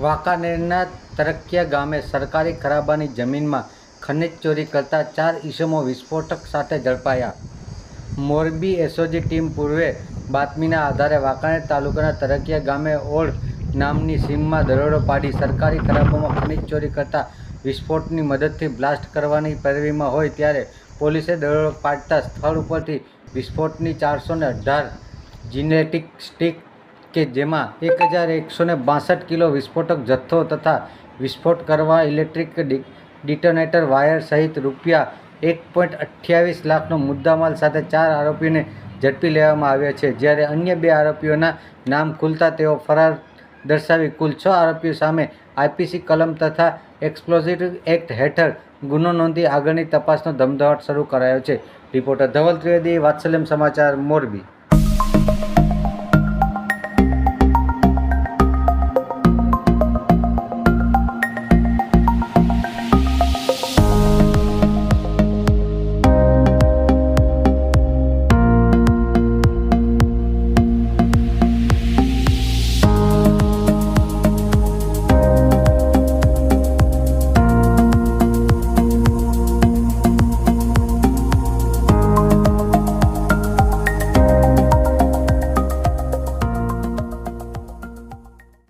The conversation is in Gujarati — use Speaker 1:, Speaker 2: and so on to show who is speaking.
Speaker 1: વાંકાનેરના તરકિયા ગામે સરકારી ખરાબાની જમીનમાં ખનીજ ચોરી કરતા 4 ઈસમો વિસ્ફોટક સાથે ઝડપાયા. મોરબી એસઓજી ટીમ પૂર્વે બાતમીના આધારે વાંકાનેર તાલુકાના તરકિયા ગામે ઓળ નામની સીમમાં દરોડો પાડી સરકારી ખરાબામાં ખનીજ ચોરી કરતા વિસ્ફોટની મદદથી બ્લાસ્ટ કરવાની પેરવીમાં હોય ત્યારે પોલીસે દરોડો પાડતા સ્થળ ઉપરથી વિસ્ફોટની 418 જીનેટિક સ્ટીક કે જેમાં 1162 કિલો વિસ્ફોટક જથ્થો તથા વિસ્ફોટ કરવા ઇલેક્ટ્રિક ડિટોનેટર વાયર સહિત રૂપિયા 1.28 લાખનો મુદ્દામાલ સાથે 4 આરોપીઓને ઝડપી લેવામાં આવ્યા છે. જ્યારે અન્ય 2 આરોપીઓના નામ ખુલતા તેઓ ફરાર દર્શાવી કુલ 6 આરોપીઓ સામે આઈપીસી કલમ તથા એક્સપ્લોઝિવ એક્ટ હેઠળ ગુનો નોંધી આગળની તપાસનો ધમધમાટ શરૂ કરાયો છે. રિપોર્ટર ધવલ ત્રિવેદી, વાત્સલ્યમ સમાચાર, મોરબી.